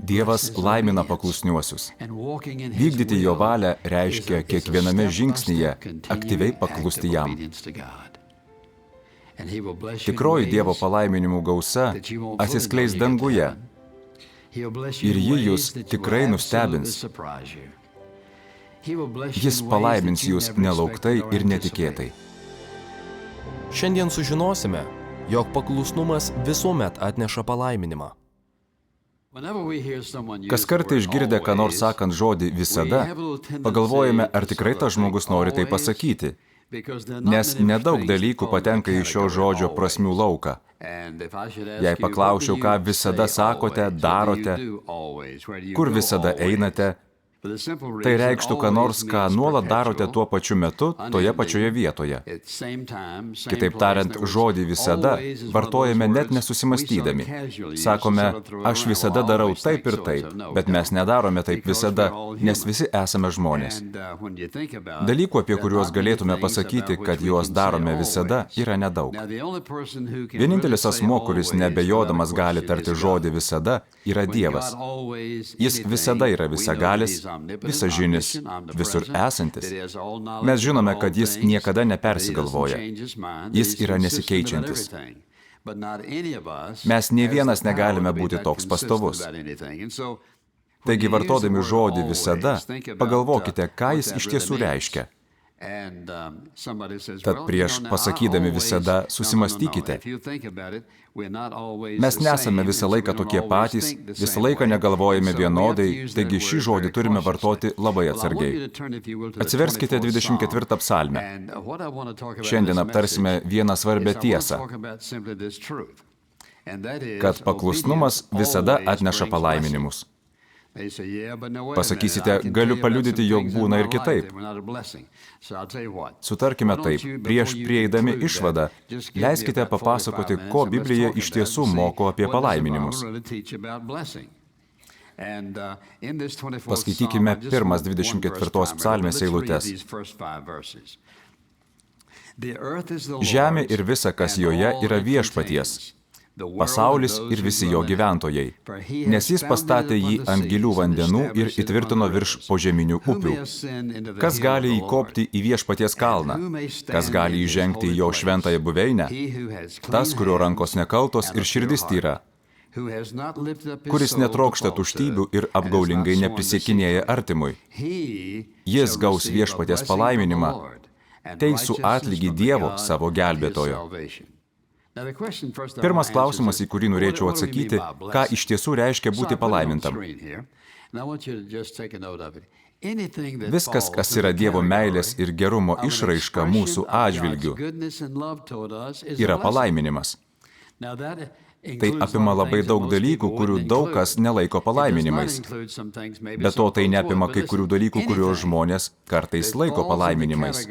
Dievas laimina paklusniuosius. Vykdyti jo valią reiškia kiekviename žingsnyje aktyviai paklusti jam. Tikroji Dievo palaiminimų gausa atsiskleis danguje ir ji jūs tikrai nustebins. Jis palaimins jūs nelauktai ir netikėtai. Šiandien sužinosime, jog paklusnumas visuomet atneša palaiminimą. Kas kartą išgirdę, ką nors sakant žodį visada, pagalvojame, ar tikrai tas žmogus nori tai pasakyti, nes nedaug dalykų patenka į šio žodžio prasmių lauką. Jei paklausčiau, ką visada sakote, darote, kur visada einate, tai reikštų, ką nors, ką nuolat darote tuo pačiu metu, toje pačioje vietoje. Kitaip tariant, žodį visada vartojame net nesusimastydami. Sakome, aš visada darau taip ir taip, bet mes nedarome taip visada, nes visi esame žmonės. Dalykų, apie kuriuos galėtume pasakyti, kad juos darome visada, yra nedaug. Vienintelis asmuo, kuris nebejodamas gali tarti žodį visada, yra Dievas. Jis visada yra visagalis, visažinis, visur esantis. Mes žinome, kad jis niekada nepersigalvoja. Jis yra nesikeičiantis. Mes nė vienas negalime būti toks pastovus. Taigi, vartodami žodį visada, pagalvokite, ką jis iš tiesų reiškia. Tad prieš pasakydami visada susimastykite. Mes nesame visą laiką tokie patys, visą laiką negalvojame vienodai, taigi šį žodį turime vartoti labai atsargiai. Atsiverskite 24 psalmę. Šiandien aptarsime vieną svarbią tiesą, kad paklusnumas visada atneša palaiminimus. Pasakysite, galiu paliudyti, jog būna ir kitaip. Sutarkime taip, prieš prieidami išvadą, leiskite papasakoti, ko Biblija iš tiesų moko apie palaiminimus. Paskaitykime pirmas 24 psalmės eilutes. Žemė ir visa, kas joje, yra viešpaties. Pasaulis ir visi jo gyventojai, nes jis pastatė jį ant gilių vandenų ir įtvirtino virš požeminių upių. Kas gali įkopti į viešpaties kalną? Kas gali įžengti į jo šventąją buveinę? Tas, kurio rankos nekaltos ir širdis tyra, kuris netrokšta tuštybių ir apgaulingai neprisiekinėja artimui. Jis gaus viešpaties palaiminimą, teisų atlygį Dievo savo gelbėtojo. Pirmas klausimas, į kurį norėčiau atsakyti, ką iš tiesų reiškia būti palaimintam. Viskas, kas yra Dievo meilės ir gerumo išraiška mūsų atžvilgiu, yra palaiminimas. Tai apima labai daug dalykų, kurių daug kas nelaiko palaiminimais. Be to, tai neapima kai kurių dalykų, kuriuos žmonės kartais laiko palaiminimais.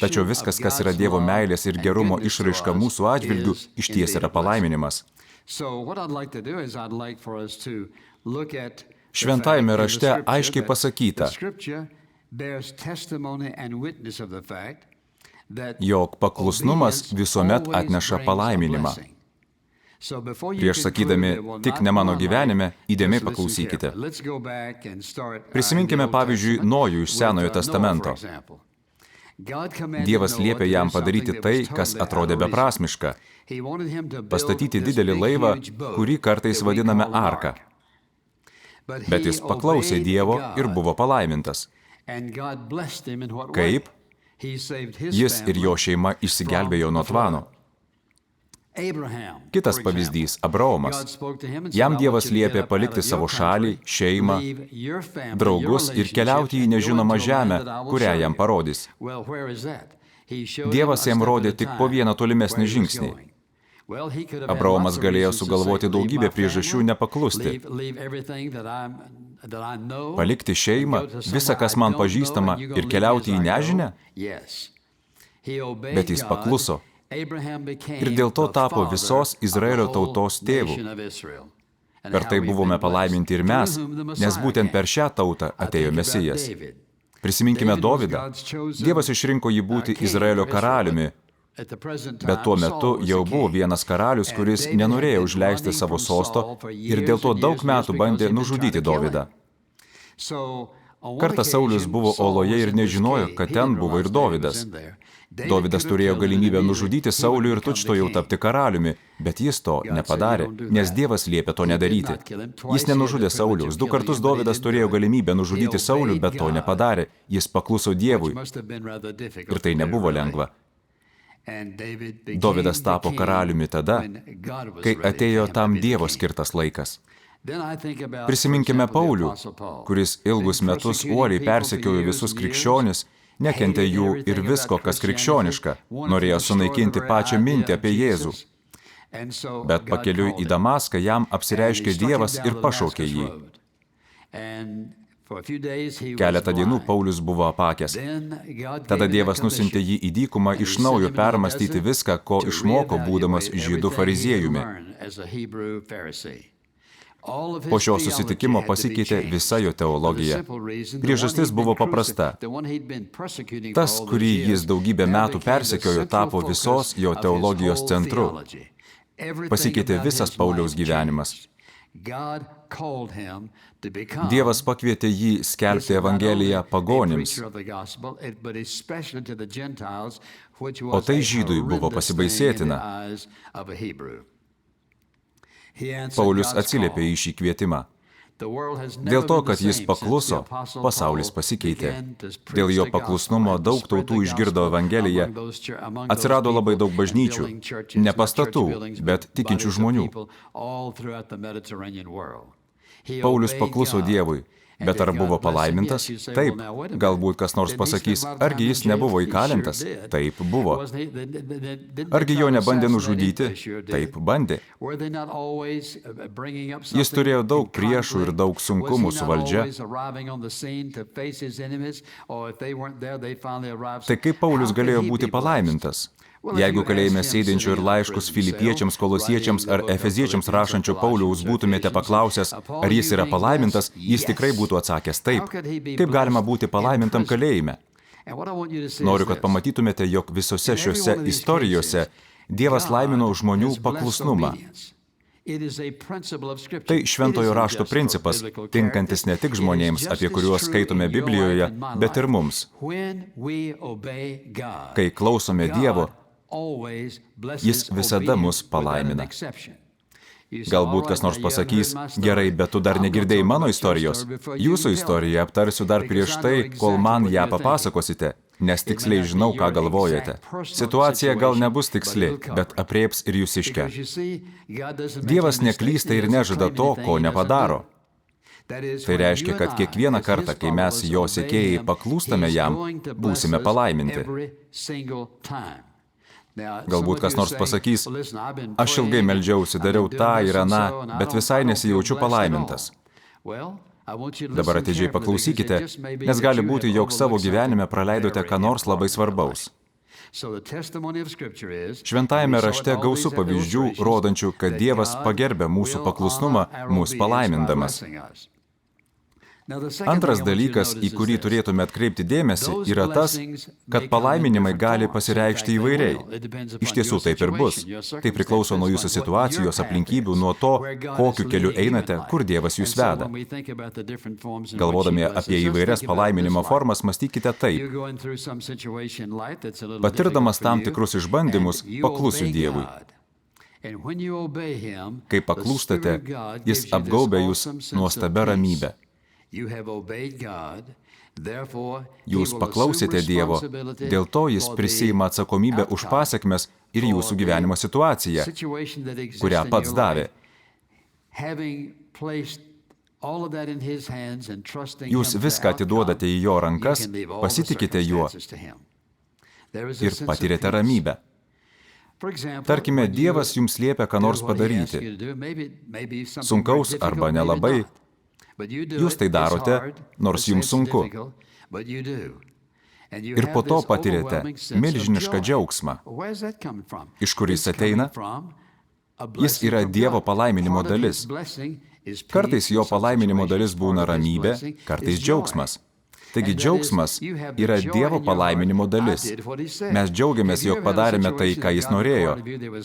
Tačiau viskas, kas yra Dievo meilės ir gerumo išraiška mūsų atžvilgių, išties yra palaiminimas. Šventajame rašte aiškiai pasakyta, jog paklusnumas visuomet atneša palaiminimą. Prieš sakydami, tik ne mano gyvenime, įdėmiai paklausykite. Prisiminkime pavyzdžiui Nojų iš Senojo testamento. Dievas liepė jam padaryti tai, kas atrodė beprasmiška. Pastatyti didelį laivą, kurį kartais vadiname arka. Bet jis paklausė Dievo ir buvo palaimintas. Kaip? Jis ir jo šeima išsigelbėjo nuo tvano. Kitas pavyzdys – Abraomas. Jam Dievas liepė palikti savo šalį, šeimą, draugus ir keliauti į nežinomą žemę, kurią jam parodys. Dievas jam rodė tik po vieną tolimesnį žingsnį. Abraomas galėjo sugalvoti daugybę priežasčių nepaklusti. Palikti šeimą, visa, kas man pažįstama, ir keliauti į nežinią? Bet jis pakluso. Ir dėl to tapo visos Izraelio tautos tėvu. Per tai buvome palaiminti ir mes, nes būtent per šią tautą atėjo Mesijas. Prisiminkime Dovydą. Dievas išrinko jį būti Izraelio karaliumi, Bet tuo metu jau buvo vienas karalius, kuris nenorėjo užleisti savo sosto ir dėl to daug metų bandė nužudyti Dovydą. Kartą Saulius buvo oloje ir nežinojo, kad ten buvo ir Dovydas. Dovydas turėjo galimybę nužudyti Saulių ir tučtuojau tapti karaliumi, bet jis to nepadarė, nes Dievas liepė to nedaryti. Jis nenužudė Sauliaus. 2 kartus Dovydas turėjo galimybę nužudyti Saulių, bet to nepadarė. Jis pakluso Dievui. Ir tai nebuvo lengva. Dovydas tapo karaliumi tada, kai atėjo tam Dievo skirtas laikas. Prisiminkime Paulių, kuris ilgus metus uoliai persekiojo visus krikščionis, nekentė jų ir visko, kas krikščioniška, norėjo sunaikinti pačią mintį apie Jėzų. Bet pakeliui į Damaską jam apsireiškė Dievas ir pašaukė jį. Keletą dienų Paulius buvo apakęs. Tada Dievas nusintė jį į dykumą iš naujo permastyti viską, ko išmoko būdamas žydų fariziejumi. Po šio susitikimo pasikeitė visa jo teologija. Priežastis buvo paprasta. Tas, kurį jis daugybę metų persekiojo, tapo visos jo teologijos centru. Pasikeitė visas Pauliaus gyvenimas. Dievas pakvietė jį skelbti Evangeliją pagonims, o tai žydui buvo pasibaisėtina. Paulius atsiliepė į šį kvietimą. Dėl to, kad jis pakluso, pasaulis pasikeitė. Dėl jo paklusnumo daug tautų išgirdo Evangeliją, atsirado labai daug bažnyčių, ne pastatų, bet tikinčių žmonių. Paulius pakluso Dievui. Bet ar buvo palaimintas? Taip. Galbūt kas nors pasakys, argi jis nebuvo įkalintas? Taip, buvo. Argi jo nebandė nužudyti? Taip, bandė. Jis turėjo daug priešų ir daug sunkumų su valdžia. Tai kaip Paulius galėjo būti palaimintas? Jeigu kalėjime sėdinčių ir laiškus filipiečiams, kolosiečiams ar efeziečiams rašančio Pauliaus būtumėte paklausęs, ar jis yra palaimintas, jis tikrai būtų atsakęs taip. Kaip galima būti palaimintam kalėjime? Noriu, kad pamatytumėte, jog visose šiose istorijose Dievas laimino žmonių paklusnumą. Tai šventojo rašto principas, tinkantis ne tik žmonėms, apie kuriuos skaitome Biblijoje, bet ir mums. Kai klausome Dievo, Jis visada mus palaimina. Galbūt kas nors pasakys, gerai, bet tu dar negirdėjai mano istorijos. Jūsų istoriją aptarsiu dar prieš tai, kol man ją papasakosite, nes tiksliai žinau, ką galvojate. Situacija gal nebus tiksli, bet aprėps ir jūsiškę. Dievas neklysta ir nežada to, ko nepadaro. Tai reiškia, kad kiekvieną kartą, kai mes jo sekėjai paklūstame jam, būsime palaiminti. Galbūt kas nors pasakys, aš ilgai meldžiausi, dariau tą ir aną, bet visai nesijaučiu palaimintas. Dabar atidžiai paklausykite, nes gali būti, jog savo gyvenime praleidote ką nors labai svarbaus. Šventajame rašte gausu pavyzdžių, rodančių, kad Dievas pagerbia mūsų paklusnumą, mus palaimindamas. Antras dalykas, į kurį turėtume atkreipti dėmesį, yra tas, kad palaiminimai gali pasireikšti įvairiai. Iš tiesų taip ir bus. Tai priklauso nuo jūsų situacijos, aplinkybių, nuo to, kokiu keliu einate, kur Dievas jūs veda. Galvodami apie įvairias palaiminimo formas, mąstykite taip. Patirdamas tam tikrus išbandymus, paklusiu Dievui. Kai paklūstate, Jis apgaubia jūs nuostabia ramybe. Jūs paklausėte Dievo, dėl to Jis prisiima atsakomybę už pasekmes ir jūsų gyvenimo situaciją, kurią pats davė. Jūs viską atiduodate į jo rankas, pasitikite juo ir patirėte ramybę. Tarkime, Dievas jums liepia ką nors padaryti, sunkaus arba nelabai. Jūs tai darote, nors jums sunku. Ir po to patirėte milžinišką džiaugsmą. Iš kur jis ateina? Jis yra Dievo palaiminimo dalis. Kartais jo palaiminimo dalis būna ramybė, kartais džiaugsmas. Taigi džiaugsmas yra Dievo palaiminimo dalis. Mes džiaugiamės, jog padarėme tai, ką Jis norėjo.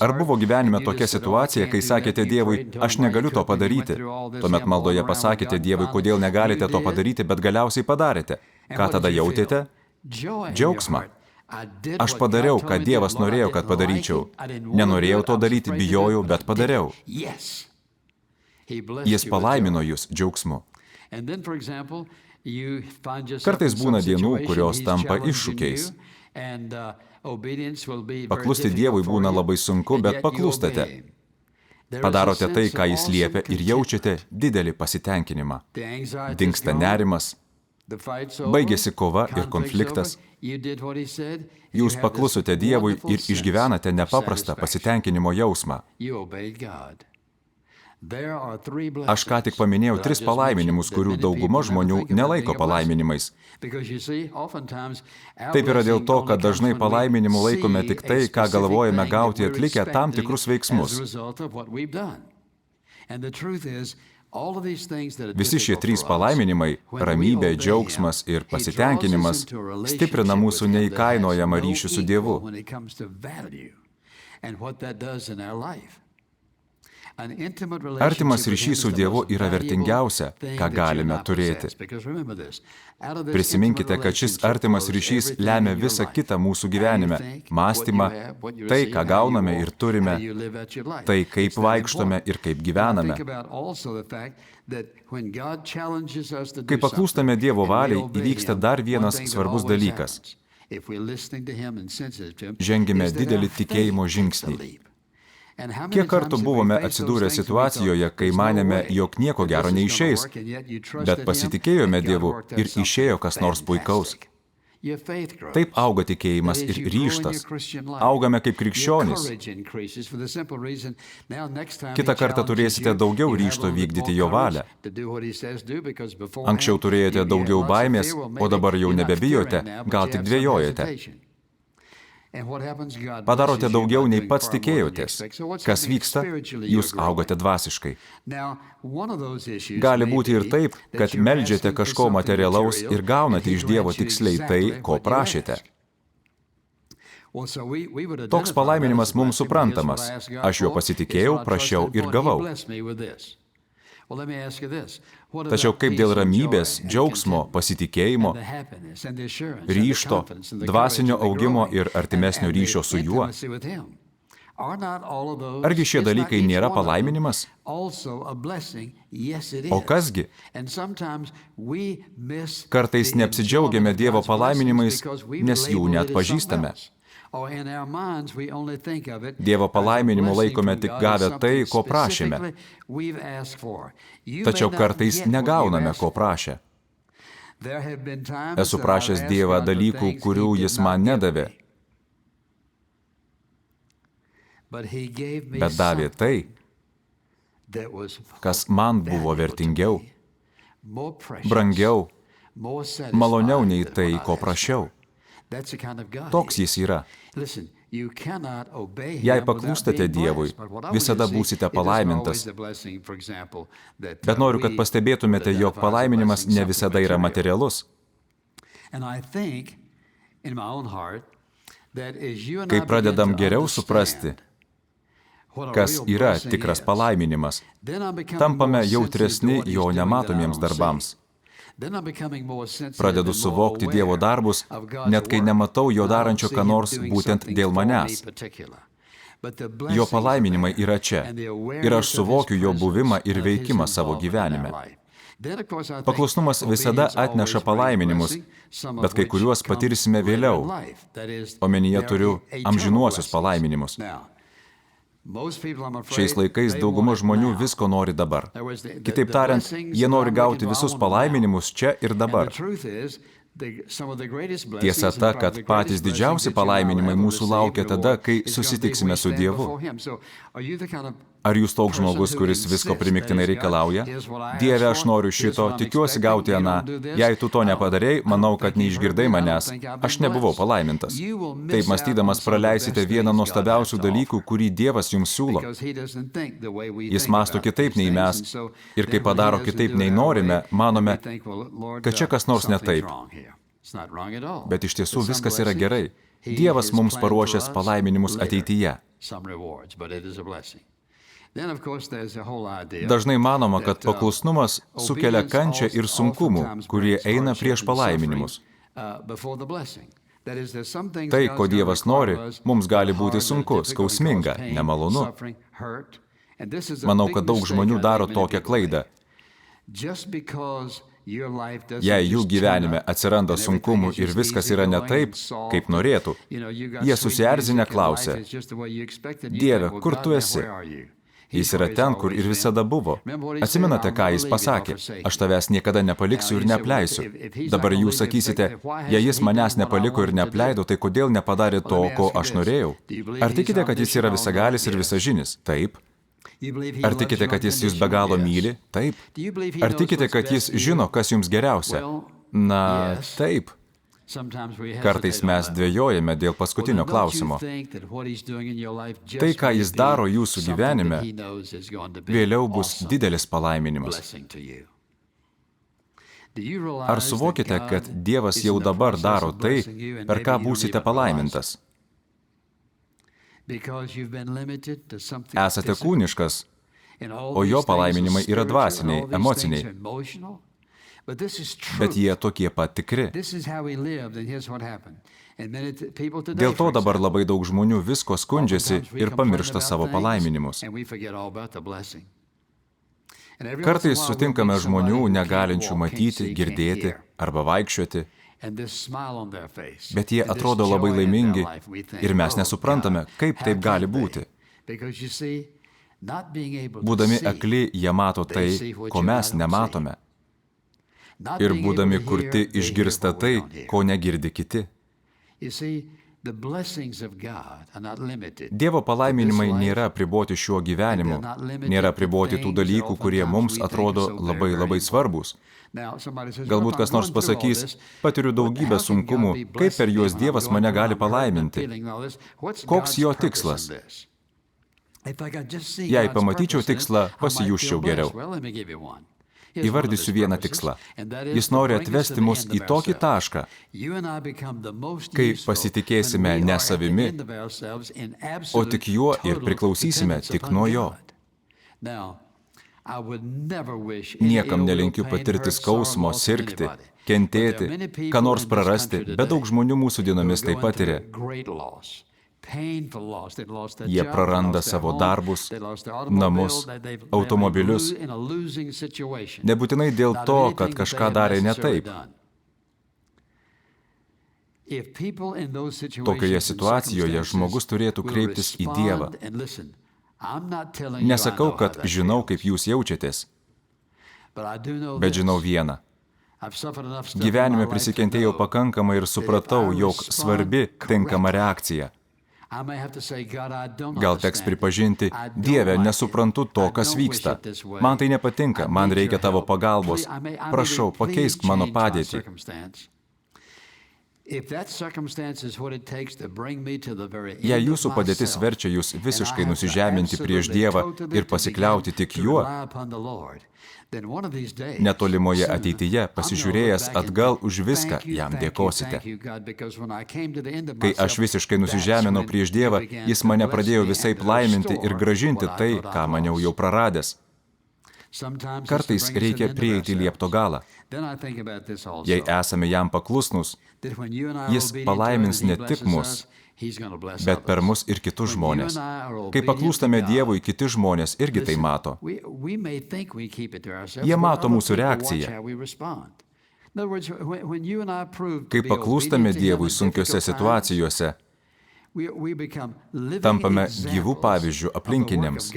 Ar buvo gyvenime tokia situacija, kai sakėte Dievui, aš negaliu to padaryti? Tuomet maldoje pasakėte Dievui, kodėl negalite to padaryti, bet galiausiai padarėte. Ką tada jautėte? Džiaugsmą. Aš padariau, ką Dievas norėjo, kad padaryčiau. Nenorėjau to daryti, bijojau, bet padariau. Jis palaimino jūs džiaugsmu. Kartais būna dienų, kurios tampa iššūkiais. Paklusti Dievui būna labai sunku, bet paklūstate. Padarote tai, ką Jis liepia ir jaučiate didelį pasitenkinimą. Dingsta nerimas, baigėsi kova ir konfliktas. Jūs paklusote Dievui ir išgyvenate nepaprastą pasitenkinimo jausmą. Aš ką tik paminėjau 3 palaiminimus, kurių dauguma žmonių nelaiko palaiminimais. Taip yra dėl to, kad dažnai palaiminimu laikome tik tai, ką galvojame gauti atlikę tam tikrus veiksmus. Visi šie 3 palaiminimai – ramybė, džiaugsmas ir pasitenkinimas – stiprina mūsų neįkainojamą ryšį su Dievu. Artimas ryšys su Dievu yra vertingiausia, ką galime turėti. Prisiminkite, kad šis artimas ryšys lemia visą kitą mūsų gyvenime – mąstymą, tai, ką gauname ir turime, tai, kaip vaikštome ir kaip gyvename. Kai paklūstame Dievo valiai, įvyksta dar vienas svarbus dalykas. Žengime didelį tikėjimo žingsnį. Kiek kartų buvome atsidūrę situacijoje, kai manėme, jog nieko gero neišeis, bet pasitikėjome Dievu ir išėjo kas nors puikaus. Taip auga tikėjimas ir ryžtas. Augame kaip krikščionys. Kitą kartą turėsite daugiau ryžto vykdyti jo valią. Anksčiau turėjote daugiau baimės, o dabar jau nebebijote, gal tik dvejojate. Padarote daugiau nei pats tikėjotės. Kas vyksta? Jūs augate dvasiškai. Gali būti ir taip, kad meldžiate kažko materialaus ir gaunate iš Dievo tiksliai tai, ko prašėte. Toks palaiminimas mums suprantamas. Aš jo pasitikėjau, prašiau ir gavau. Tačiau kaip dėl ramybės, džiaugsmo, pasitikėjimo, ryžto, dvasinio augimo ir artimesnio ryšio su juo? Argi šie dalykai nėra palaiminimas? O kasgi? Kartais neapsidžiaugiame Dievo palaiminimais, nes jų neatpažįstame. Dievo palaiminimu laikome tik gavę tai, ko prašėme. Tačiau kartais negauname, ko prašę. Esu prašęs Dievą dalykų, kurių Jis man nedavė. Bet davė tai, kas man buvo vertingiau, brangiau, maloniau nei tai, ko prašiau. Toks Jis yra. Jei paklūstate Dievui, visada būsite palaimintas. Bet noriu, kad pastebėtumėte, jog palaiminimas ne visada yra materialus. Kai pradedam geriau suprasti, kas yra tikras palaiminimas, tampame jautresni jo nematomiems darbams. Pradedu suvokti Dievo darbus, net kai nematau jo darančio ką nors būtent dėl manęs. Jo palaiminimai yra čia, ir aš suvokiu jo buvimą ir veikimą savo gyvenime. Paklusnumas visada atneša palaiminimus, bet kai kuriuos patirsime vėliau. Omenyje turiu amžinuosius palaiminimus. Šiais laikais dauguma žmonių visko nori dabar. Kitaip tariant, jie nori gauti visus palaiminimus čia ir dabar. Tiesa ta, kad patys didžiausi palaiminimai mūsų laukia tada, kai susitiksime su Dievu. Ar jūs toks žmogus, kuris visko primiktinai reikalauja? Dieve, aš noriu šito, tikiuosi gauti aną. Jei tu to nepadarei, manau, kad neišgirdai manęs. Aš nebuvau palaimintas. Taip mąstydamas praleisite vieną nuostabiausių dalykų, kurį Dievas jums siūlo. Jis mąsto kitaip nei mes ir kai padaro kitaip nei norime, manome, kad čia kas nors ne taip. Bet iš tiesų viskas yra gerai. Dievas mums paruošęs palaiminimus ateityje. Dažnai manoma, kad paklusnumas sukelia kančią ir sunkumų, kurie eina prieš palaiminimus. Tai, ko Dievas nori, mums gali būti sunku, skausminga, nemalonu. Manau, kad daug žmonių daro tokią klaidą. Jei jų gyvenime atsiranda sunkumų ir viskas yra ne taip, kaip norėtų, jie susierzinę klausia, Dieve, kur tu esi? Jis yra ten, kur ir visada buvo. Atsimenate, ką jis pasakė? Aš tavęs niekada nepaliksiu ir neapleisiu. Dabar jūs sakysite, jei jis manęs nepaliko ir neapleido, tai kodėl nepadarė to, ko aš norėjau? Ar tikite, kad jis yra visagalis ir visažinis? Taip. Ar tikite, kad jis jūs be galo myli? Taip. Ar tikite, kad jis žino, kas jums geriausia? Na, taip. Kartais mes dvejojame dėl paskutinio klausimo. Tai, ką jis daro jūsų gyvenime, vėliau bus didelis palaiminimas. Ar suvokite, kad Dievas jau dabar daro tai, per ką būsite palaimintas? Esate kūniškas, o jo palaiminimai yra dvasiniai, emociniai. Bet jie tokie pat tikri. Dėl to dabar labai daug žmonių visko skundžiasi ir pamiršta savo palaiminimus. Kartais sutinkame žmonių negalinčių matyti, girdėti arba vaikščioti, bet jie atrodo labai laimingi ir mes nesuprantame, kaip taip gali būti. Būdami akli, jie mato tai, ko mes nematome. Ir būdami kurti išgirsta tai, ko negirdi kiti. Dievo palaiminimai nėra apriboti šiuo gyvenimu, nėra apriboti tų dalykų, kurie mums atrodo labai labai svarbus. Galbūt kas nors pasakys, patiriu daugybę sunkumų, kaip per juos Dievas mane gali palaiminti. Koks jo tikslas? Jei pamatyčiau tikslą, pasijusčiau geriau. Įvardysiu vieną tikslą. Jis nori atvesti mus į tokį tašką, kai pasitikėsime ne savimi, o tik juo ir priklausysime tik nuo jo. Niekam nelinkiu patirti skausmo, sirgti, kentėti, ką nors prarasti, bet daug žmonių mūsų dienomis tai patiria. Jie praranda savo darbus, namus, automobilius, nebūtinai dėl to, kad kažką darė ne taip. Tokioje situacijoje žmogus turėtų kreiptis į Dievą. Nesakau, kad žinau, kaip jūs jaučiatės, bet žinau vieną. Gyvenime prisikentėjau pakankamai ir supratau, jog svarbi tinkama reakcija. Gal teks pripažinti, Dieve, nesuprantu to, kas vyksta. Man tai nepatinka, man reikia tavo pagalbos. Prašau, pakeisk mano padėtį. Jei jūsų padėtis verčia jūs visiškai nusižeminti prieš Dievą ir pasikliauti tik juo, netolimoje ateityje, pasižiūrėjęs atgal už viską, jam dėkosite. Kai aš visiškai nusižeminau prieš Dievą, jis mane pradėjo visaip laiminti ir grąžinti tai, ką maniau jau praradęs. Kartais reikia prieiti liepto galą. Jei esame jam paklusnūs, jis palaimins ne tik mus, bet per mus ir kitus žmonės. Kai paklūstame Dievui, kiti žmonės irgi tai mato. Jie mato mūsų reakciją. Kai paklūstame Dievui sunkiose situacijose, tampame gyvų pavyzdžių aplinkiniams.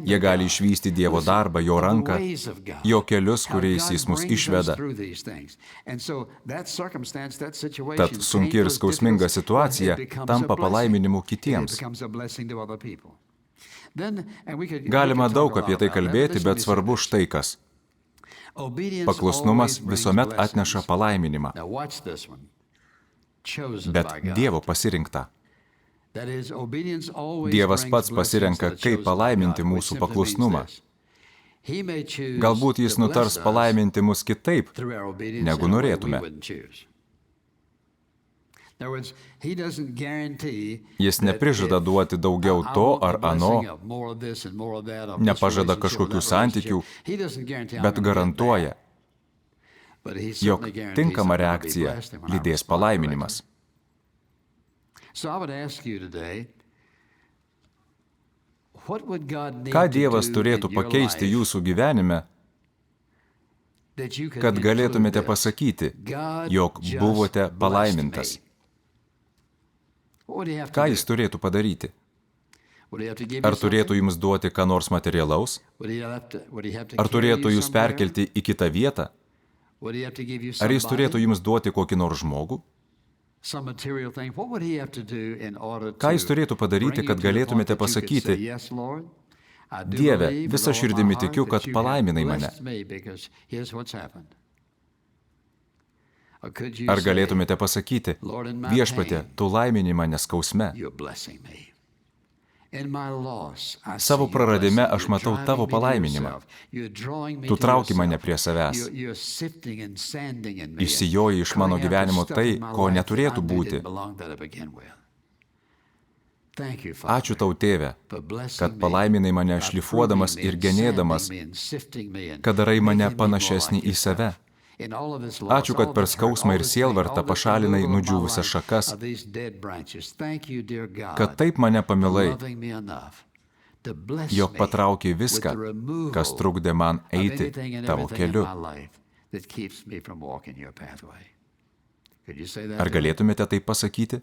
Jie gali išvysti Dievo darbą, jo ranką, jo kelius, kuriais jis mus išveda. Tad sunki ir skausminga situacija tampa palaiminimu kitiems. Galima daug apie tai kalbėti, bet svarbu štai kas. Paklusnumas visuomet atneša palaiminimą, bet Dievo pasirinktą. Dievas pats pasirenka, kaip palaiminti mūsų paklusnumą. Galbūt jis nutars palaiminti mus kitaip, negu norėtume. Jis neprižada duoti daugiau to ar ano, nepažada kažkokių santykių, bet garantuoja, jog tinkama reakcija lydės palaiminimas. Ką Dievas turėtų pakeisti jūsų gyvenime, kad galėtumėte pasakyti, jog buvote palaimintas? Ką jis turėtų padaryti? Ar turėtų jums duoti ką nors materialaus? Ar turėtų jūs perkelti į kitą vietą? Ar jis turėtų jums duoti kokį nors žmogų? Ką jis turėtų padaryti, kad galėtumėte pasakyti, Dieve, visą širdimi tikiu, kad palaiminai mane? Ar galėtumėte pasakyti, Viešpatie, tu laimini mane skausme? Savo praradime aš matau tavo palaiminimą. Tu trauki mane prie savęs. Išsijoji iš mano gyvenimo tai, ko neturėtų būti. Ačiū tau, Tėve, kad palaiminai mane šlifuodamas ir genėdamas, kad darai mane panašesnį į save. Ačiū, kad per skausmą ir sielvartą pašalinai nudžiūvusias šakas, kad taip mane pamilai, jog patraukė viską, kas trukdė man eiti tavo keliu. Ar galėtumėte tai pasakyti?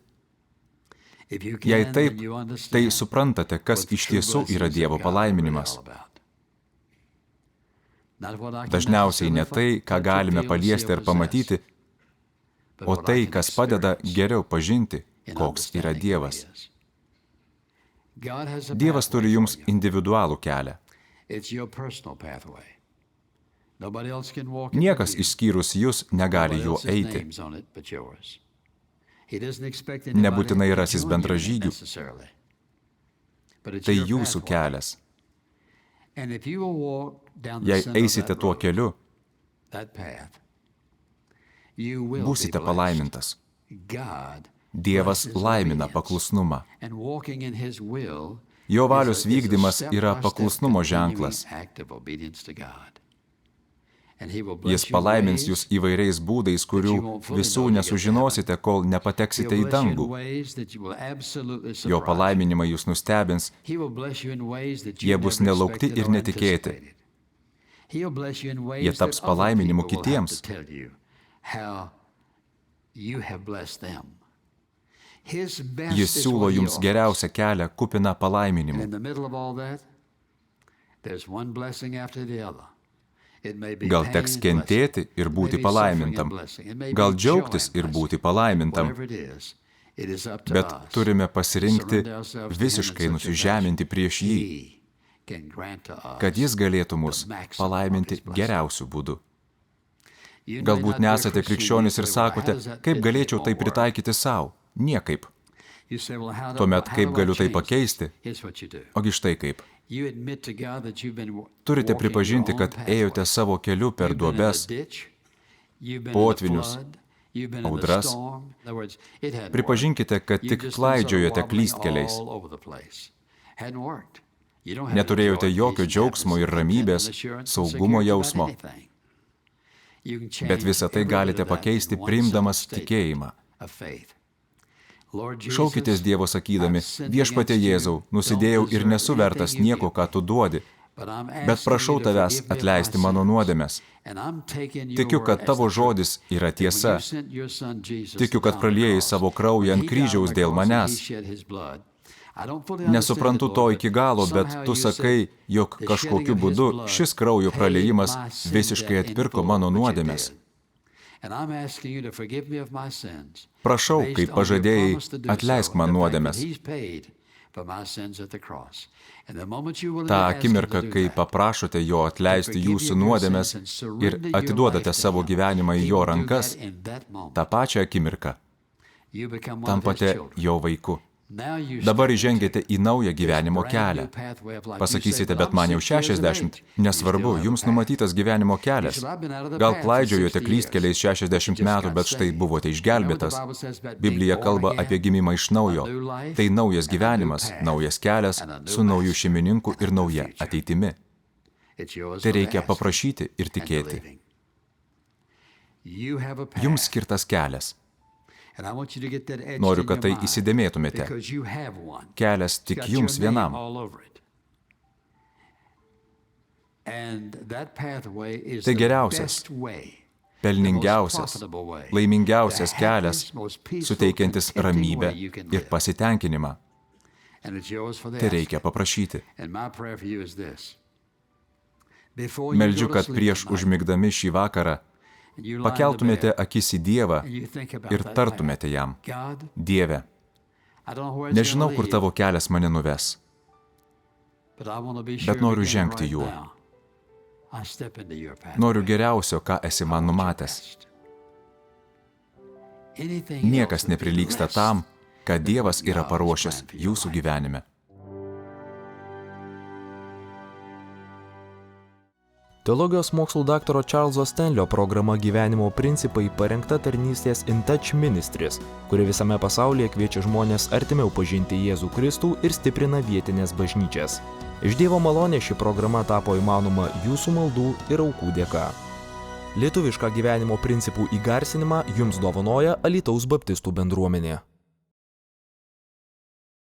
Jei taip, tai suprantate, kas iš tiesų yra Dievo palaiminimas. Dažniausiai ne tai, ką galime paliesti ir pamatyti, o tai, kas padeda geriau pažinti, koks yra Dievas. Dievas turi jums individualų kelią. Niekas išskyrus jūs negali juo eiti. Nebūtinai rasis bendražygių. Tai jūsų kelias. Jei eisite tuo keliu, būsite palaimintas. Dievas laimina paklusnumą. Jo valios vykdymas yra paklusnumo ženklas. Jis palaimins jūs įvairiais būdais, kurių visų nesužinosite, kol nepateksite į dangų. Jo palaiminimai jūs nustebins, jie bus nelaukti ir netikėti. Jie taps palaiminimu kitiems. Jis siūlo jums geriausią kelią kupiną palaiminimų. Gal teks kentėti ir būti palaimintam, gal džiaugtis ir būti palaimintam, bet turime pasirinkti visiškai nusižeminti prieš jį, kad jis galėtų mus palaiminti geriausiu būdu. Galbūt nesate krikščionys ir sakote, kaip galėčiau tai pritaikyti sau? Niekaip. Tuomet kaip galiu tai pakeisti? Ogi štai kaip. Turite pripažinti, kad ėjote savo keliu per duobes, potvinius, audras. Pripažinkite, kad tik klaidžiojote klystkeliais. Neturėjote jokio džiaugsmo ir ramybės, saugumo jausmo. Bet visą tai galite pakeisti priimdamas tikėjimą. Šaukitės Dievo sakydami, Viešpatie Jėzau, nusidėjau ir nesu vertas nieko, ką tu duodi, bet prašau tavęs atleisti mano nuodėmes. Tikiu, kad tavo žodis yra tiesa. Tikiu, kad praliejai savo kraują ant kryžiaus dėl manęs. Nesuprantu to iki galo, bet tu sakai, jog kažkokiu būdu šis kraujo praleijimas visiškai atpirko mano nuodėmes. Prašau, kaip pažadėjai, atleisk man nuodėmes, Ta akimirka, kai paprašote jo atleisti jūsų nuodėmes ir atiduodate savo gyvenimą į jo rankas, tą pačią akimirką tampate jo vaiku. Dabar įžengėte į naują gyvenimo kelią. Pasakysite, bet man jau 60. Nesvarbu, jums numatytas gyvenimo kelias. Gal klaidžiojote klystkeliais 60 metų, bet štai buvote išgelbėtas. Biblija kalba apie gimimą iš naujo. Tai naujas gyvenimas, naujas kelias, su nauju šeimininku ir nauja ateitimi. Tai reikia paprašyti ir tikėti. Jums skirtas kelias. Noriu, kad tai įsidėmėtumėte. Kelias tik jums vienam. Tai geriausias, pelningiausias, laimingiausias kelias, suteikiantis ramybę ir pasitenkinimą. Tai reikia paprašyti. Meldžiu, kad prieš užmigdami šį vakarą pakeltumėte akis į Dievą ir tartumėte jam: Dieve, nežinau, kur tavo kelias mane nuves, bet noriu žengti juo. Noriu geriausio, ką esi man numatęs. Niekas neprilygsta tam, ką Dievas yra paruošęs jūsų gyvenime. Teologijos mokslų daktaro Čarlzo Stanlio programa Gyvenimo principai parengta tarnystės In Touch Ministries, kuri visame pasaulyje kviečia žmonės artimiau pažinti Jėzų Kristų ir stiprina vietinės bažnyčias. Iš Dievo malonės ši programa tapo įmanoma jūsų maldų ir aukų dėka. Lietuvišką gyvenimo principų įgarsinimą jums dovanoja Alytaus baptistų bendruomenė.